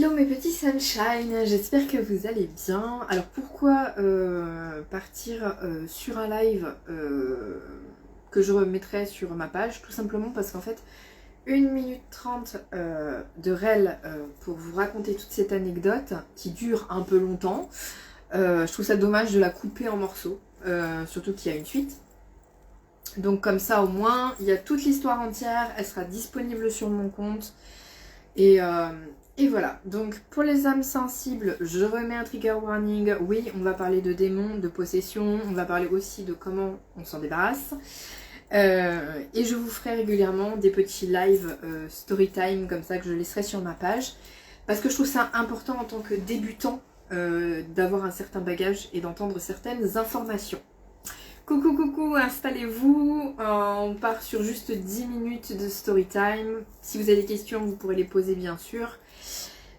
Hello mes petits sunshine, j'espère que vous allez bien. Alors pourquoi partir sur un live que je remettrai sur ma page? Tout simplement parce qu'en fait 1 minute 30 de réel pour vous raconter toute cette anecdote qui dure un peu longtemps. Je trouve ça dommage de la couper en morceaux, surtout qu'il y a une suite. Donc comme ça au moins il y a toute l'histoire entière, elle sera disponible sur mon compte. Et voilà, donc pour les âmes sensibles, je remets un trigger warning. Oui, on va parler de démons, de possession, on va parler aussi de comment on s'en débarrasse. Et je vous ferai régulièrement des petits lives story time comme ça que je laisserai sur ma page. Parce que je trouve ça important en tant que débutant d'avoir un certain bagage et d'entendre certaines informations. Coucou coucou, installez-vous, on part sur juste 10 minutes de story time. Si vous avez des questions, vous pourrez les poser bien sûr.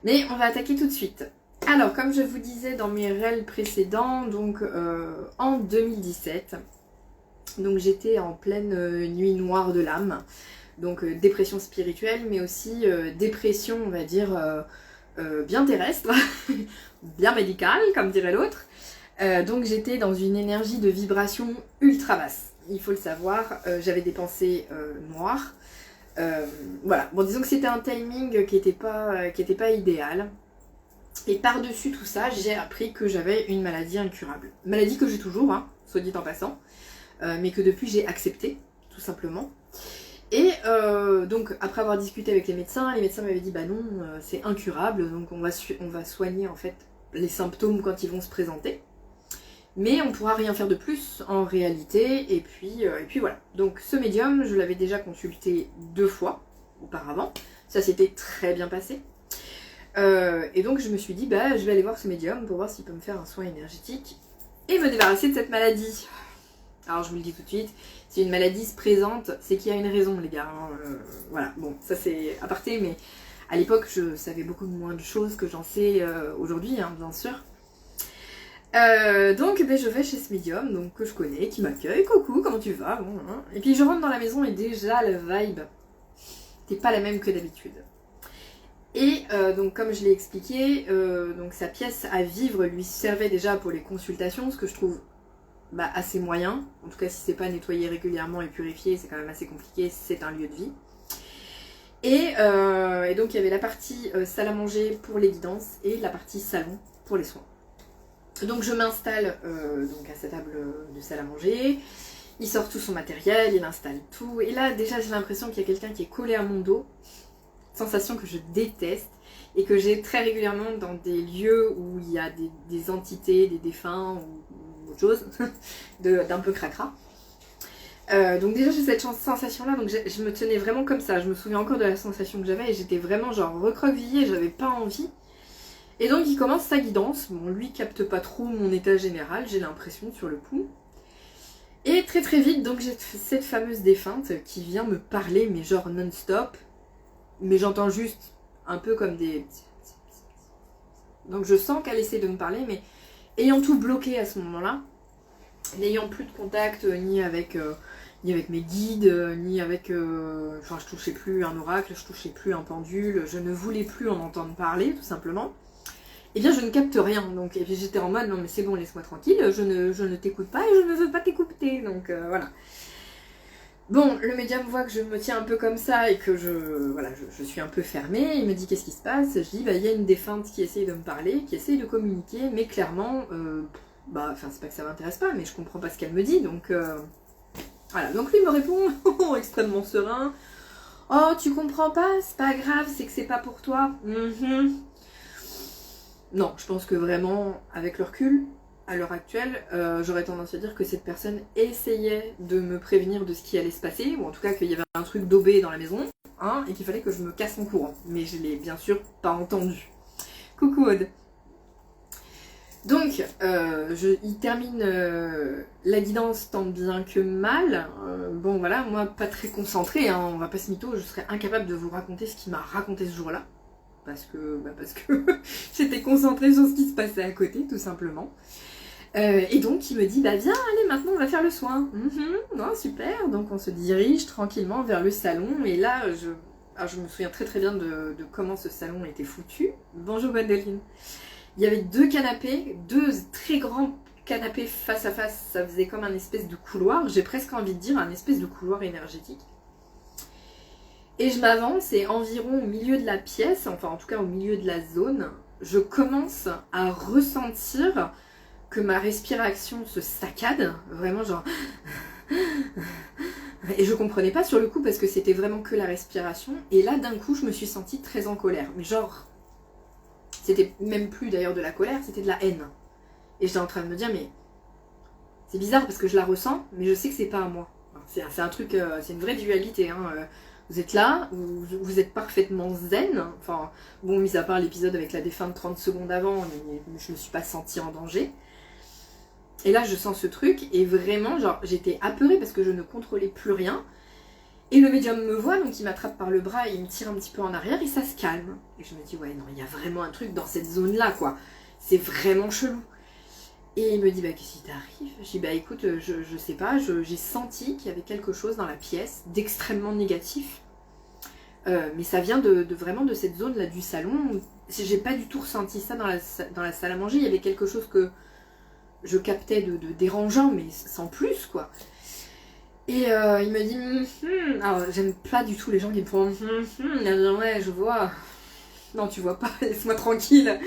Mais on va attaquer tout de suite. Alors, comme je vous disais dans mes réels précédents, donc en 2017, donc j'étais en pleine nuit noire de l'âme. Donc dépression spirituelle, mais aussi dépression, on va dire, bien terrestre, bien médicale, comme dirait l'autre. Donc j'étais dans une énergie de vibration ultra basse, il faut le savoir, j'avais des pensées noires, voilà, bon disons que c'était un timing qui était pas idéal, et par-dessus tout ça, j'ai appris que j'avais une maladie incurable, maladie que j'ai toujours, hein, soit dit en passant, mais que depuis j'ai accepté, tout simplement. Et donc après avoir discuté avec les médecins m'avaient dit bah non, c'est incurable, donc on va soigner en fait les symptômes quand ils vont se présenter. Mais on pourra rien faire de plus en réalité, et puis voilà. Donc ce médium, je l'avais déjà consulté 2 fois auparavant, ça s'était très bien passé. Et donc je me suis dit, bah je vais aller voir ce médium pour voir s'il peut me faire un soin énergétique et me débarrasser de cette maladie. Alors je vous le dis tout de suite, si une maladie se présente, c'est qu'il y a une raison les gars. Voilà, bon ça c'est aparté, mais à l'époque je savais beaucoup moins de choses que j'en sais aujourd'hui, hein, bien sûr. Donc ben, je vais chez ce médium donc, que je connais, qui m'accueille, coucou, comment tu vas, bon, hein. Et puis je rentre dans la maison et déjà la vibe n'était pas la même que d'habitude. Et donc comme je l'ai expliqué, donc sa pièce à vivre lui servait déjà pour les consultations, ce que je trouve assez moyen. En tout cas si c'est pas nettoyé régulièrement et purifié, c'est quand même assez compliqué, c'est un lieu de vie. Et donc il y avait la partie salle à manger pour les guidances et la partie salon pour les soins. Donc je m'installe donc à sa table de salle à manger, il sort tout son matériel, il installe tout, et là déjà j'ai l'impression qu'il y a quelqu'un qui est collé à mon dos, sensation que je déteste, et que j'ai très régulièrement dans des lieux où il y a des entités, des défunts ou autre chose, d'un peu cracra. Donc déjà j'ai cette sensation là, donc je me tenais vraiment comme ça, je me souviens encore de la sensation que j'avais, et j'étais vraiment genre recroquevillée, j'avais pas envie. Et donc il commence sa guidance, bon lui capte pas trop mon état général, j'ai l'impression sur le coup. Et très très vite, donc j'ai cette fameuse défunte qui vient me parler, mais genre non-stop. Mais j'entends juste un peu comme des... Donc je sens qu'elle essaie de me parler, mais ayant tout bloqué à ce moment-là, n'ayant plus de contact ni avec mes guides, ni avec... Enfin je touchais plus un oracle, je touchais plus un pendule, je ne voulais plus en entendre parler tout simplement. Et bien je ne capte rien, donc et puis j'étais en mode non mais c'est bon, laisse-moi tranquille, je ne t'écoute pas et je ne veux pas t'écouter, donc voilà. Bon, le médium voit que je me tiens un peu comme ça et que je suis un peu fermée, il me dit qu'est-ce qui se passe, je dis bah il y a une défunte qui essaye de me parler, qui essaye de communiquer, mais clairement, enfin c'est pas que ça m'intéresse pas, mais je comprends pas ce qu'elle me dit, donc voilà, donc lui me répond extrêmement serein, oh tu comprends pas, c'est pas grave, c'est que c'est pas pour toi. Non, je pense que vraiment, avec le recul, à l'heure actuelle, j'aurais tendance à dire que cette personne essayait de me prévenir de ce qui allait se passer, ou en tout cas qu'il y avait un truc daubé dans la maison, hein, et qu'il fallait que je me casse en courant. Mais je l'ai bien sûr pas entendu. Coucou Aude. Donc, il termine la guidance tant bien que mal. Bon voilà, moi pas très concentrée, hein, on va pas se mytho, je serais incapable de vous raconter ce qu'il m'a raconté ce jour-là. Parce que j'étais concentrée sur ce qui se passait à côté, tout simplement. Et donc il me dit, bah viens, allez, maintenant on va faire le soin. Non, super, donc on se dirige tranquillement vers le salon, et là, Alors je me souviens très très bien de comment ce salon était foutu. Bonjour Gwendoline. Il y avait deux canapés, deux très grands canapés face à face, ça faisait comme un espèce de couloir, j'ai presque envie de dire un espèce de couloir énergétique. Et je m'avance et environ au milieu de la pièce, enfin en tout cas au milieu de la zone, je commence à ressentir que ma respiration se saccade, vraiment genre... Et je comprenais pas sur le coup parce que c'était vraiment que la respiration. Et là d'un coup je me suis sentie très en colère. Mais genre, c'était même plus d'ailleurs de la colère, c'était de la haine. Et j'étais en train de me dire mais c'est bizarre parce que je la ressens, mais je sais que c'est pas à moi. C'est un truc, c'est une vraie dualité. Hein. Vous êtes là, vous êtes parfaitement zen. Enfin, bon, mis à part l'épisode avec la défunte 30 secondes avant, je me suis pas sentie en danger. Et là, je sens ce truc, et vraiment, genre, j'étais apeurée parce que je ne contrôlais plus rien. Et le médium me voit, donc il m'attrape par le bras et il me tire un petit peu en arrière, et ça se calme. Et je me dis, ouais, non, il y a vraiment un truc dans cette zone-là, quoi. C'est vraiment chelou. Et il me dit, bah, qu'est-ce qui t'arrive? Je dis, bah, écoute, je sais pas, j'ai senti qu'il y avait quelque chose dans la pièce d'extrêmement négatif. Mais ça vient vraiment de cette zone-là du salon. J'ai pas du tout ressenti ça dans la salle à manger. Il y avait quelque chose que je captais de dérangeant, mais sans plus, quoi. Et il me dit, alors j'aime pas du tout les gens qui me font, ouais, je vois. Non, tu vois pas, laisse-moi tranquille.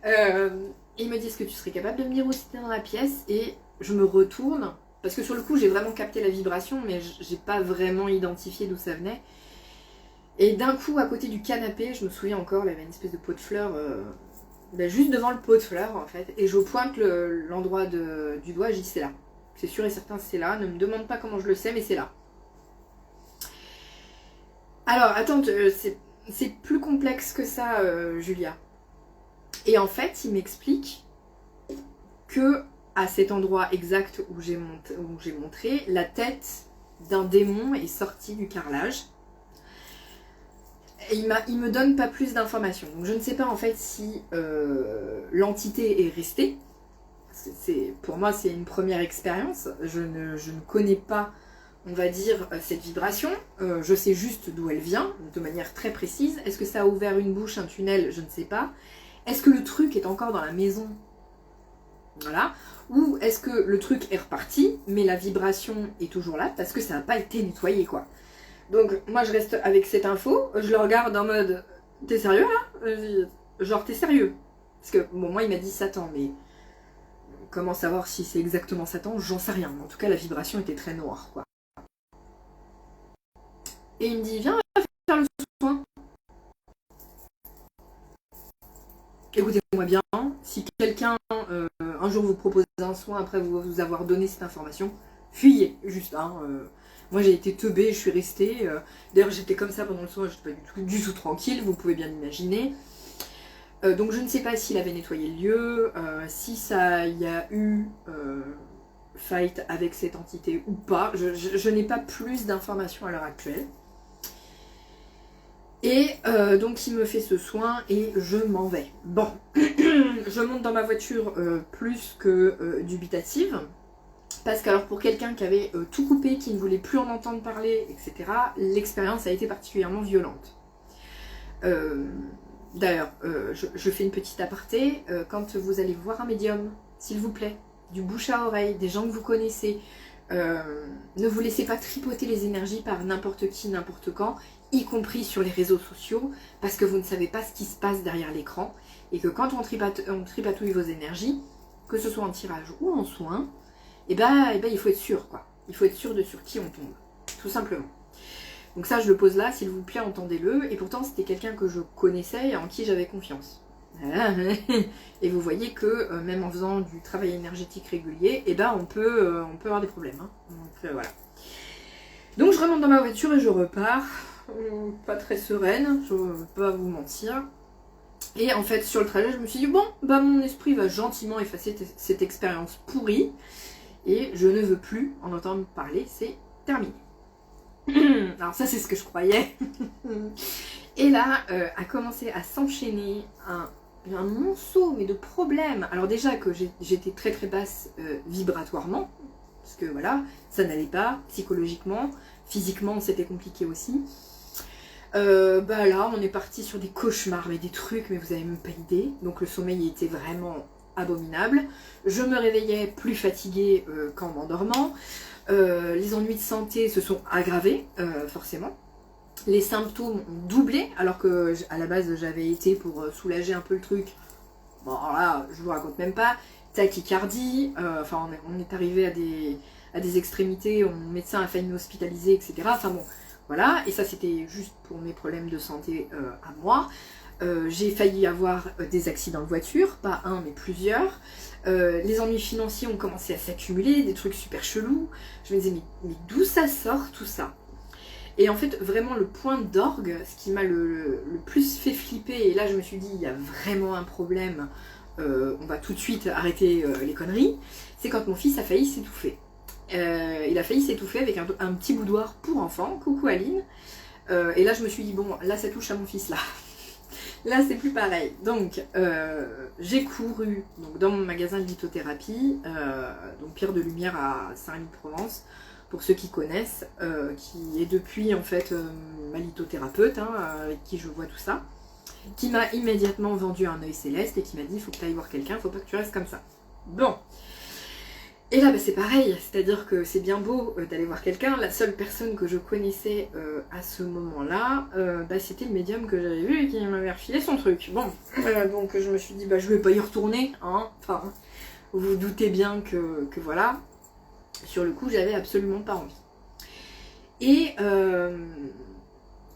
Et il me dit, est-ce que tu serais capable de me dire où c'était dans la pièce? Et je me retourne, parce que sur le coup, j'ai vraiment capté la vibration, mais j'ai pas vraiment identifié d'où ça venait. Et d'un coup, à côté du canapé, je me souviens encore, il y avait une espèce de pot de fleurs, juste devant le pot de fleurs, en fait. Et je pointe l'endroit du doigt, je dis, c'est là. C'est sûr et certain, c'est là. Ne me demande pas comment je le sais, mais c'est là. Alors, attends, c'est plus complexe que ça, Julia. Et en fait, il m'explique que à cet endroit exact où j'ai montré, la tête d'un démon est sortie du carrelage. Et il me donne pas plus d'informations. Donc je ne sais pas en fait si l'entité est restée. Pour moi, c'est une première expérience. Je ne connais pas, on va dire, cette vibration. Je sais juste d'où elle vient, de manière très précise. Est-ce que ça a ouvert une bouche, un tunnel? Je ne sais pas. Est-ce que le truc est encore dans la maison? Voilà. Ou est-ce que le truc est reparti, mais la vibration est toujours là parce que ça n'a pas été nettoyé, quoi. Donc moi je reste avec cette info, je le regarde en mode t'es sérieux là? Genre t'es sérieux? Parce que bon, moi il m'a dit Satan, mais comment savoir si c'est exactement Satan? J'en sais rien. En tout cas la vibration était très noire, quoi. Et il me dit viens, on va faire le soin. Écoutez-moi bien, si quelqu'un un jour vous propose un soin après vous avoir donné cette information, fuyez juste, hein. Moi j'ai été teubée, je suis restée. D'ailleurs j'étais comme ça pendant le soin, j'étais pas du tout tranquille, vous pouvez bien l'imaginer. Donc je ne sais pas s'il avait nettoyé le lieu, si ça y a eu fight avec cette entité ou pas. Je n'ai pas plus d'informations à l'heure actuelle. Et donc il me fait ce soin et je m'en vais. Bon, je monte dans ma voiture plus que dubitative. Parce que alors pour quelqu'un qui avait tout coupé, qui ne voulait plus en entendre parler, etc., l'expérience a été particulièrement violente. D'ailleurs, je fais une petite aparté. Quand vous allez voir un médium, s'il vous plaît, du bouche à oreille, des gens que vous connaissez, ne vous laissez pas tripoter les énergies par n'importe qui, n'importe quand, y compris sur les réseaux sociaux, parce que vous ne savez pas ce qui se passe derrière l'écran, et que quand on tripatouille vos énergies, que ce soit en tirage ou en soin, et ben il faut être sûr, quoi. Il faut être sûr de sur qui on tombe, tout simplement. Donc ça, je le pose là, s'il vous plaît, entendez-le. Et pourtant, c'était quelqu'un que je connaissais et en qui j'avais confiance. Et vous voyez que même en faisant du travail énergétique régulier, et ben on peut avoir des problèmes. Hein. Donc voilà. Donc je remonte dans ma voiture et je repars. Pas très sereine, je ne vais pas vous mentir. Et en fait, sur le trajet, je me suis dit, bon, bah mon esprit va gentiment effacer cette expérience pourrie. Et je ne veux plus en entendre parler, c'est terminé. Alors ça c'est ce que je croyais. Et là a commencé à s'enchaîner un monceau mais de problèmes. Alors déjà que j'étais très très basse vibratoirement, parce que voilà, ça n'allait pas, psychologiquement, physiquement c'était compliqué aussi. Bah là, on est parti sur des cauchemars, mais des trucs, mais vous avez même pas idée. Donc le sommeil était vraiment abominable. Je me réveillais plus fatiguée qu'en m'endormant. Les ennuis de santé se sont aggravés, forcément. Les symptômes ont doublé, alors que à la base j'avais été pour soulager un peu le truc. Bon, alors là, je vous raconte même pas. Tachycardie, enfin on est arrivé à des extrémités, mon médecin a failli m'hospitaliser, etc. Enfin bon, voilà. Et ça c'était juste pour mes problèmes de santé à moi. J'ai failli avoir des accidents de voiture, pas un mais plusieurs. Les ennuis financiers ont commencé à s'accumuler, des trucs super chelous. Je me disais mais d'où ça sort tout ça? Et en fait vraiment le point d'orgue, ce qui m'a le plus fait flipper, et là je me suis dit il y a vraiment un problème, on va tout de suite arrêter les conneries, c'est quand mon fils a failli s'étouffer. Il a failli s'étouffer avec un petit boudoir pour enfants, coucou Aline. Et là je me suis dit bon là ça touche à mon fils là. Là c'est plus pareil. Donc j'ai couru donc, dans mon magasin de lithothérapie, donc Pierre de Lumière à Saint-Rémy-de-Provence, pour ceux qui connaissent, qui est depuis en fait ma lithothérapeute, hein, avec qui je vois tout ça, qui m'a immédiatement vendu un œil céleste et qui m'a dit il faut que tu ailles voir quelqu'un, il faut pas que tu restes comme ça. Bon. Et là, bah, c'est pareil, c'est-à-dire que c'est bien beau d'aller voir quelqu'un. La seule personne que je connaissais à ce moment-là, bah, c'était le médium que j'avais vu et qui m'avait refilé son truc. Bon, donc je me suis dit, bah, je vais pas y retourner, hein. Enfin, vous vous doutez bien que voilà, sur le coup, j'avais absolument pas envie. Et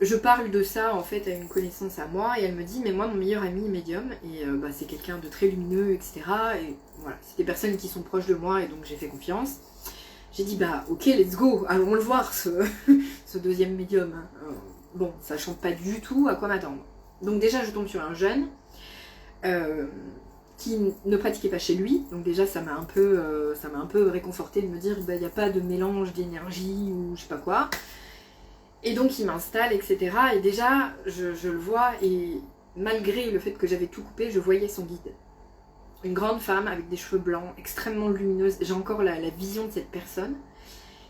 je parle de ça en fait à une connaissance à moi et elle me dit mais moi mon meilleur ami est médium et bah, c'est quelqu'un de très lumineux, etc. Et voilà, c'est des personnes qui sont proches de moi et donc j'ai fait confiance. J'ai dit bah ok let's go, allons le voir ce deuxième médium. Bon, sachant pas du tout à quoi m'attendre. Donc déjà je tombe sur un jeune qui ne pratiquait pas chez lui, donc déjà ça m'a un peu réconforté de me dire bah il n'y a pas de mélange d'énergie ou je sais pas quoi. Et donc il m'installe, etc. Et déjà, je le vois, et malgré le fait que j'avais tout coupé, je voyais son guide. Une grande femme avec des cheveux blancs, extrêmement lumineuse. J'ai encore la vision de cette personne.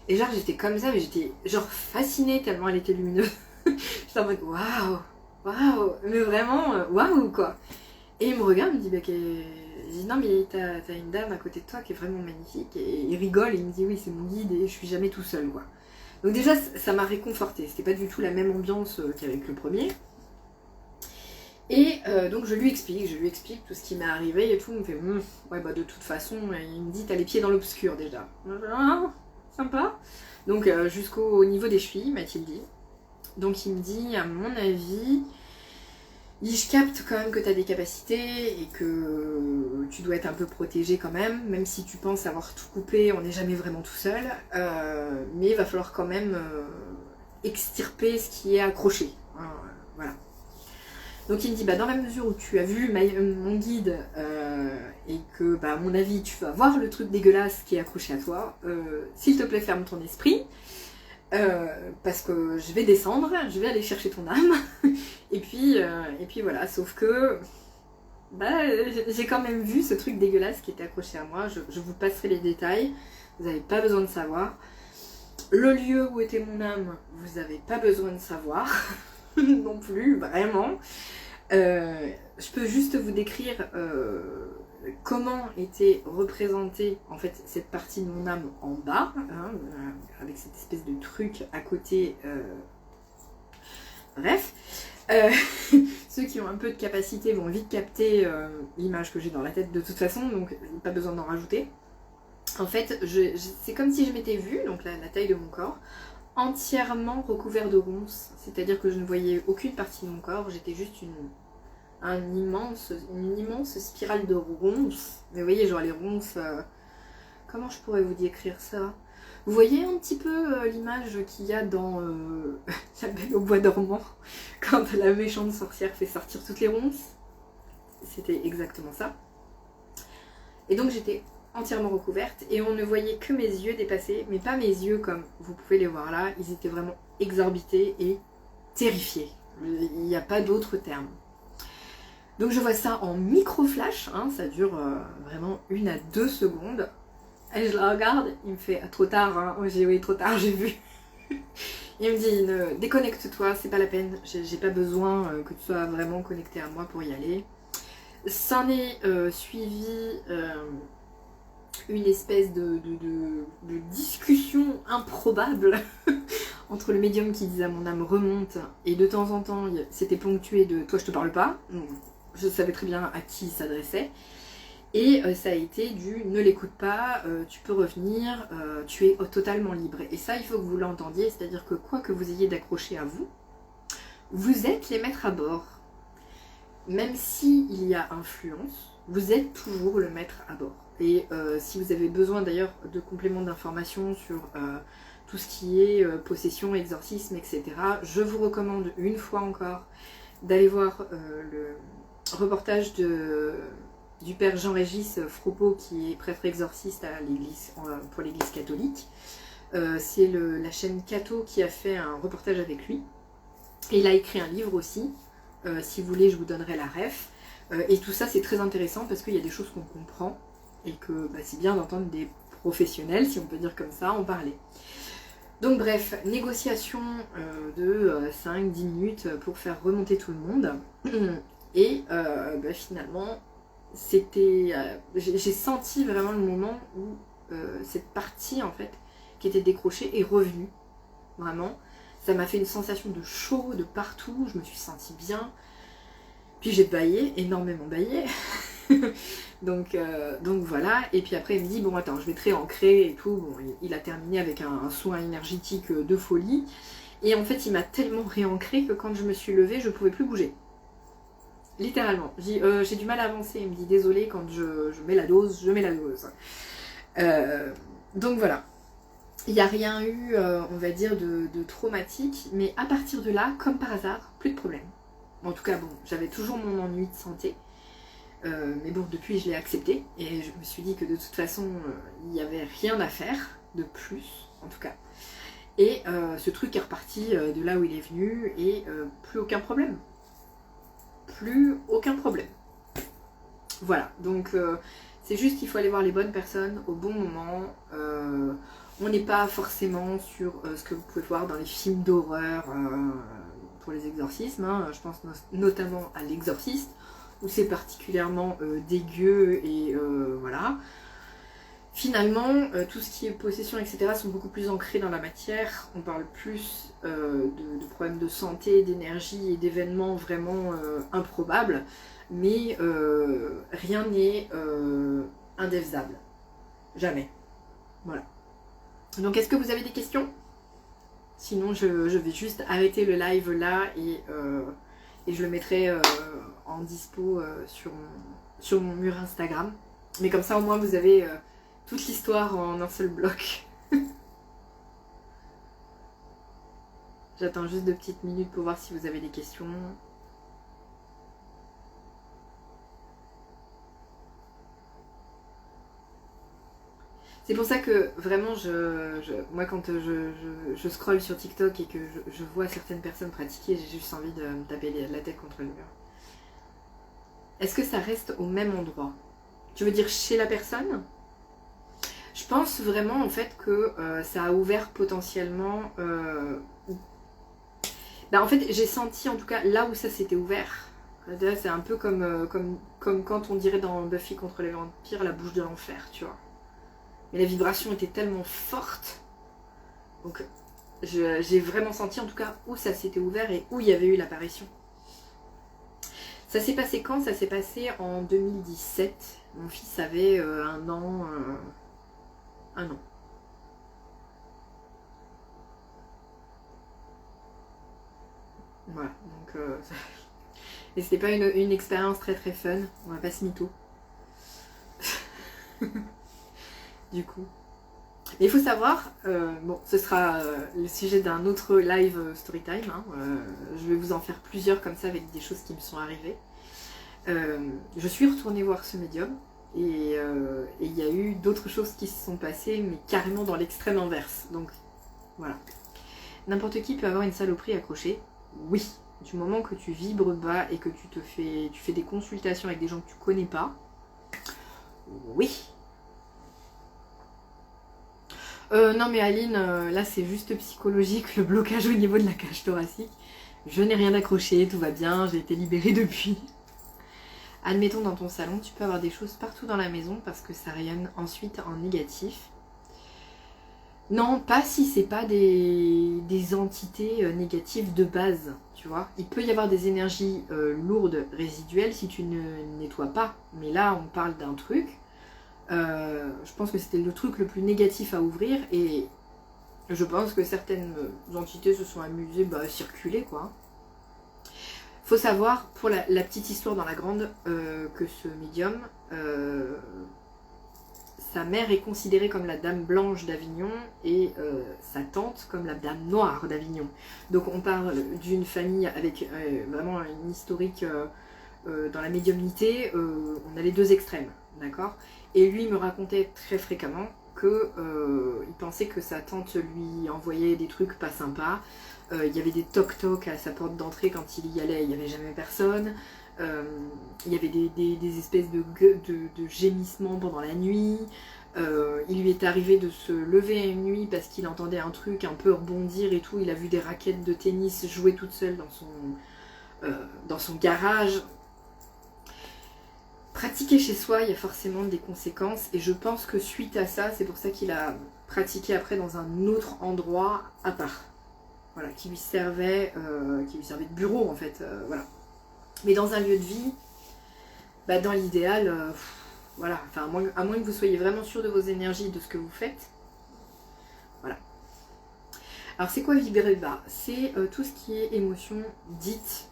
Et genre j'étais comme ça, mais j'étais genre fascinée tellement elle était lumineuse. J'étais en mode waouh, waouh, mais vraiment waouh quoi. Et il me regarde, il me dit bah je dis non mais t'as une dame à côté de toi qui est vraiment magnifique. Et il rigole et il me dit oui c'est mon guide et je suis jamais tout seul quoi. Donc déjà, ça m'a réconfortée. C'était pas du tout la même ambiance qu'avec le premier. Et donc je lui explique tout ce qui m'est arrivé et tout. Il me fait, ouais bah de toute façon, il me dit, t'as les pieds dans l'obscur déjà. Ah, sympa. Donc jusqu'au niveau des chevilles, m'a-t-il dit. Donc il me dit, à mon avis, je capte quand même que tu as des capacités et que tu dois être un peu protégé quand même si tu penses avoir tout coupé, on n'est jamais vraiment tout seul, mais il va falloir quand même extirper ce qui est accroché. Voilà. Donc il me dit, bah, dans la mesure où tu as vu mon guide et que, bah, à mon avis, tu vas voir le truc dégueulasse qui est accroché à toi, s'il te plaît, ferme ton esprit. Parce que je vais descendre, je vais aller chercher ton âme, et puis voilà, sauf que bah, j'ai quand même vu ce truc dégueulasse qui était accroché à moi, je vous passerai les détails, vous n'avez pas besoin de savoir. Le lieu où était mon âme, vous n'avez pas besoin de savoir, non plus, vraiment. Je peux juste vous décrire comment était représentée en fait cette partie de mon âme en bas, hein, avec cette espèce de truc à côté. Bref, ceux qui ont un peu de capacité vont vite capter l'image que j'ai dans la tête de toute façon, donc pas besoin d'en rajouter. En fait, c'est comme si je m'étais vue, donc la taille de mon corps, entièrement recouvert de ronces, c'est-à-dire que je ne voyais aucune partie de mon corps, j'étais juste une immense spirale de ronces. Mais vous voyez, genre les ronces, comment je pourrais vous décrire ça? Vous voyez un petit peu l'image qu'il y a dans La Belle au bois dormant, quand la méchante sorcière fait sortir toutes les ronces? C'était exactement ça. Et donc j'étais entièrement recouverte et on ne voyait que mes yeux dépasser, mais pas mes yeux comme vous pouvez les voir là, ils étaient vraiment exorbités et terrifiés. Il n'y a pas d'autre terme. Donc je vois ça en micro-flash, hein, ça dure vraiment 1 à 2 secondes. Et je la regarde, il me fait trop tard, hein. Oui trop tard, j'ai vu. Il me dit, déconnecte-toi, c'est pas la peine, j'ai pas besoin que tu sois vraiment connecté à moi pour y aller. S'en est suivi une espèce de discussion improbable entre le médium qui disait à mon âme remonte, et de temps en temps c'était ponctué de toi je te parle pas, donc je savais très bien à qui il s'adressait. Et ça a été du ne l'écoute pas, tu peux revenir, tu es totalement libre. Et ça, il faut que vous l'entendiez, c'est-à-dire que quoi que vous ayez d'accroché à vous, vous êtes les maîtres à bord. Même s'il y a influence, vous êtes toujours le maître à bord. Et si vous avez besoin d'ailleurs de compléments d'informations sur tout ce qui est possession, exorcisme, etc., je vous recommande une fois encore d'aller voir le reportage du père Jean-Régis Fropeau, qui est prêtre exorciste à pour l'église catholique. C'est la chaîne Cato qui a fait un reportage avec lui. Et il a écrit un livre aussi. Si vous voulez, je vous donnerai la ref. Et tout ça, c'est très intéressant parce qu'il y a des choses qu'on comprend et que c'est bien d'entendre des professionnels, si on peut dire comme ça, en parler. Donc bref, négociation de 5-10 minutes pour faire remonter tout le monde. Et finalement, j'ai senti vraiment le moment où cette partie en fait qui était décrochée est revenue. Vraiment, ça m'a fait une sensation de chaud de partout, je me suis sentie bien. Puis j'ai baillé, énormément baillé. donc voilà, et puis après il me dit bon attends, je vais te réancrer et tout. Bon, il a terminé avec un soin énergétique de folie. Et en fait il m'a tellement réancré que quand je me suis levée, je pouvais plus bouger. Littéralement. J'ai du mal à avancer. Il me dit désolé, quand je mets la dose, je mets la dose. Donc voilà. Il n'y a rien eu, on va dire, de traumatique. Mais à partir de là, comme par hasard, plus de problème. En tout cas, bon, j'avais toujours mon ennui de santé. Mais bon, depuis, je l'ai accepté. Et je me suis dit que de toute façon, il n'y avait rien à faire de plus, en tout cas. Et ce truc est reparti de là où il est venu et plus aucun problème. Plus aucun problème. Voilà, donc c'est juste qu'il faut aller voir les bonnes personnes au bon moment. On n'est pas forcément sur ce que vous pouvez voir dans les films d'horreur pour les exorcismes. Hein. Je pense notamment à L'Exorciste, où c'est particulièrement dégueu et voilà. Finalement, tout ce qui est possession, etc. sont beaucoup plus ancrés dans la matière. On parle plus de problèmes de santé, d'énergie et d'événements vraiment improbables. Mais rien n'est indéfaisable. Jamais. Voilà. Donc est-ce que vous avez des questions? Sinon je vais juste arrêter le live là et je le mettrai en dispo sur mon mur Instagram. Mais comme ça au moins vous avez toute l'histoire en un seul bloc. J'attends juste 2 petites minutes pour voir si vous avez des questions. C'est pour ça que vraiment, moi quand je scrolle sur TikTok et que je vois certaines personnes pratiquer, j'ai juste envie de me taper la tête contre le mur. Est-ce que ça reste au même endroit? Tu veux dire chez la personne? Je pense vraiment en fait que ça a ouvert potentiellement... en fait j'ai senti en tout cas là où ça s'était ouvert. C'est un peu comme quand on dirait dans Buffy contre les vampires la bouche de l'enfer, tu vois. Mais la vibration était tellement forte. Donc j'ai vraiment senti en tout cas où ça s'était ouvert et où il y avait eu l'apparition. Ça s'est passé quand? Ça s'est passé en 2017. Mon fils avait 1 an. 1 an. Voilà, donc et c'était pas une expérience très très fun, on va pas se mytho. Du coup. Mais il faut savoir, bon, ce sera le sujet d'un autre live story time, hein, je vais vous en faire plusieurs comme ça avec des choses qui me sont arrivées. Je suis retournée voir ce médium et il y a eu d'autres choses qui se sont passées, mais carrément dans l'extrême inverse. Donc voilà. N'importe qui peut avoir une saloperie accrochée, oui. Du moment que tu vibres bas et que tu fais des consultations avec des gens que tu connais pas, oui. Non mais Aline, là c'est juste psychologique, le blocage au niveau de la cage thoracique. Je n'ai rien accroché, tout va bien, j'ai été libérée depuis. Admettons dans ton salon, tu peux avoir des choses partout dans la maison parce que ça rayonne ensuite en négatif. Non, pas si c'est pas des entités négatives de base, tu vois. Il peut y avoir des énergies lourdes, résiduelles si tu ne nettoies pas. Mais là, on parle d'un truc. Je pense que c'était le truc le plus négatif à ouvrir et je pense que certaines entités se sont amusées à circuler, quoi. Faut savoir, pour la petite histoire dans la grande, que ce médium, sa mère est considérée comme la dame blanche d'Avignon et sa tante comme la dame noire d'Avignon. Donc on parle d'une famille avec vraiment une historique dans la médiumnité, on a les deux extrêmes, d'accord. Et lui me racontait très fréquemment qu'il pensait que sa tante lui envoyait des trucs pas sympas. Il y avait des toc-toc à sa porte d'entrée quand il y allait, il n'y avait jamais personne. Il y avait des espèces de gémissements pendant la nuit. Il lui est arrivé de se lever à une nuit parce qu'il entendait un truc un peu rebondir et tout. Il a vu des raquettes de tennis jouer toutes seules dans son garage. Pratiquer chez soi, il y a forcément des conséquences et je pense que suite à ça, c'est pour ça qu'il a pratiqué après dans un autre endroit à part. Voilà, qui lui servait de bureau en fait, voilà. Mais dans un lieu de vie, dans l'idéal, voilà, enfin à moins que vous soyez vraiment sûr de vos énergies et de ce que vous faites. Voilà. Alors c'est quoi vibrer bas? C'est tout ce qui est émotion dite,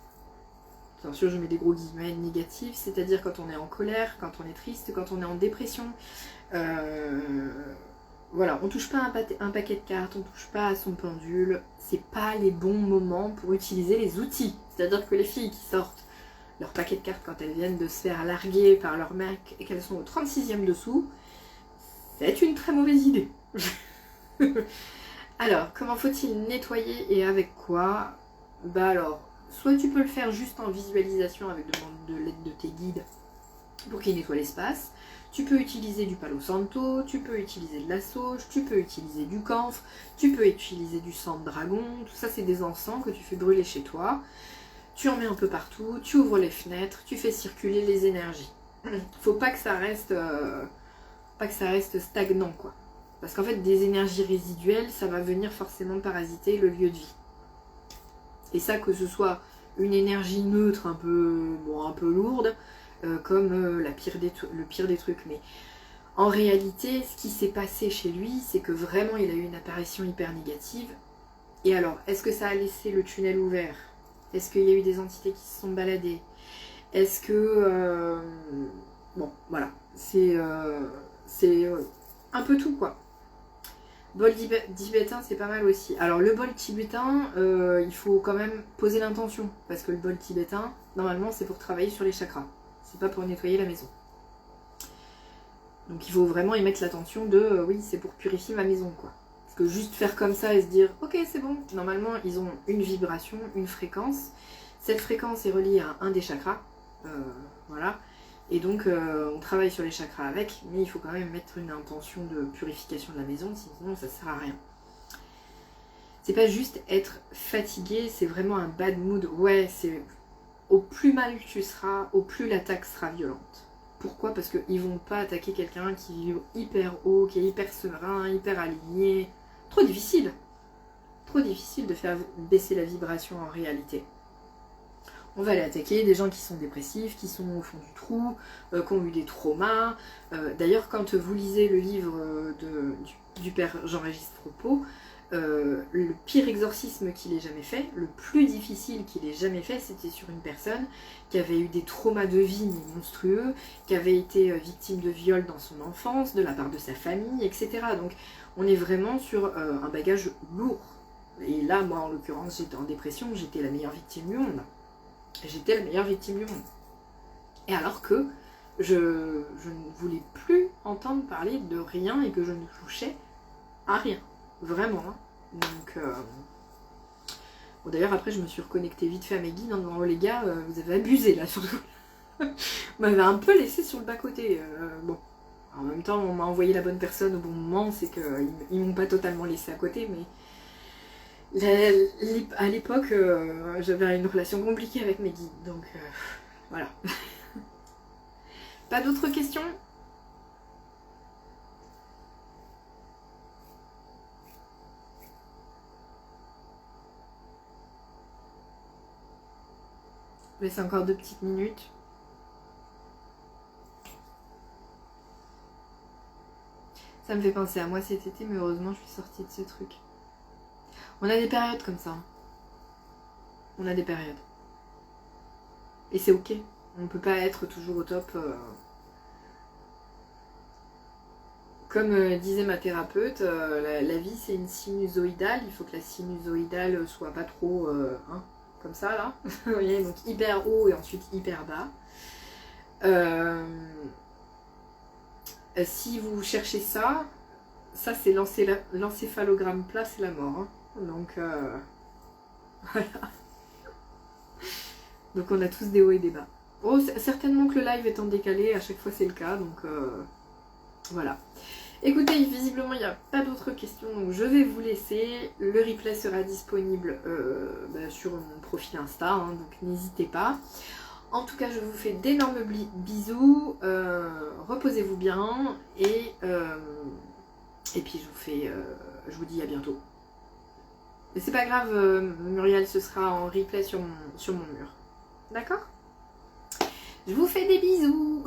bien sûr je mets des gros guillemets, négatives, c'est-à-dire quand on est en colère, quand on est triste, quand on est en dépression. Voilà, on touche pas un paquet de cartes, on touche pas à son pendule, c'est pas les bons moments pour utiliser les outils. C'est-à-dire que les filles qui sortent leur paquet de cartes quand elles viennent de se faire larguer par leur mec et qu'elles sont au 36e dessous, c'est une très mauvaise idée. Alors, comment faut-il nettoyer et avec quoi? Alors, soit tu peux le faire juste en visualisation avec de l'aide de tes guides pour qu'ils nettoient l'espace. Tu peux utiliser du palo santo, tu peux utiliser de la sauge, tu peux utiliser du camphre, tu peux utiliser du sang de dragon. Tout ça, c'est des encens que tu fais brûler chez toi. Tu en mets un peu partout, tu ouvres les fenêtres, tu fais circuler les énergies. Faut pas que ça reste, stagnant, quoi. Parce qu'en fait, des énergies résiduelles, ça va venir forcément parasiter le lieu de vie. Et ça, que ce soit une énergie neutre un peu lourde, comme le pire des trucs. Mais en réalité, ce qui s'est passé chez lui, c'est que vraiment, il a eu une apparition hyper négative. Et alors, est-ce que ça a laissé le tunnel ouvert? Est-ce qu'il y a eu des entités qui se sont baladées? Est-ce que... bon, voilà. C'est un peu tout, quoi. Bol tibétain, c'est pas mal aussi. Alors, le bol tibétain, il faut quand même poser l'intention. Parce que le bol tibétain, normalement, c'est pour travailler sur les chakras. C'est pas pour nettoyer la maison. Donc, il faut vraiment y mettre l'attention de... oui, c'est pour purifier ma maison, quoi. Parce que juste faire comme ça et se dire ok c'est bon, normalement ils ont une vibration, une fréquence, cette fréquence est reliée à un des chakras, voilà, et donc on travaille sur les chakras avec, mais il faut quand même mettre une intention de purification de la maison, sinon ça sert à rien. C'est pas juste être fatigué, c'est vraiment un bad mood, ouais, c'est au plus mal tu seras, au plus l'attaque sera violente. Pourquoi? Parce qu'ils vont pas attaquer quelqu'un qui vibre hyper haut, qui est hyper serein, hyper aligné. Trop difficile de faire baisser la vibration en réalité. On va aller attaquer des gens qui sont dépressifs, qui sont au fond du trou, qui ont eu des traumas. D'ailleurs, quand vous lisez le livre du père Jean-Régis Fropeau, le pire exorcisme qu'il ait jamais fait, le plus difficile qu'il ait jamais fait, c'était sur une personne qui avait eu des traumas de vie mais monstrueux, qui avait été victime de viol dans son enfance, de la part de sa famille, etc. Donc on est vraiment sur un bagage lourd. Et là, moi en l'occurrence, j'étais en dépression, j'étais la meilleure victime du monde. J'étais la meilleure victime du monde. Et alors que je ne voulais plus entendre parler de rien et que je ne touchais à rien. Vraiment. Hein. Donc, bon, d'ailleurs, après, je me suis reconnectée vite fait à mes guides en disant oh les gars, vous avez abusé là, surtout. Vous m'avez un peu laissé sur le bas-côté. Bon. En même temps, on m'a envoyé la bonne personne au bon moment, c'est qu'ils m'ont pas totalement laissé à côté, mais à l'époque, j'avais une relation compliquée avec mes guides, donc voilà. Pas d'autres questions? Je laisse encore 2 petites minutes. Ça me fait penser à moi cet été, mais heureusement je suis sortie de ce truc. On a des périodes comme ça. On a des périodes. Et c'est ok. On ne peut pas être toujours au top. Comme disait ma thérapeute, la vie c'est une sinusoïdale. Il faut que la sinusoïdale soit pas trop comme ça là. Vous voyez, donc hyper haut et ensuite hyper bas. Si vous cherchez ça, c'est l'encéphalogramme plat, c'est la mort. Hein. Donc voilà. Donc on a tous des hauts et des bas. Oh, certainement que le live est en décalé, à chaque fois c'est le cas, donc voilà. Écoutez, visiblement il n'y a pas d'autres questions, donc je vais vous laisser. Le replay sera disponible sur mon profil Insta, hein, donc n'hésitez pas. En tout cas, je vous fais d'énormes bisous, reposez-vous bien, et puis je vous dis à bientôt. Mais c'est pas grave, Muriel, ce sera en replay sur mon mur. D'accord ? Je vous fais des bisous.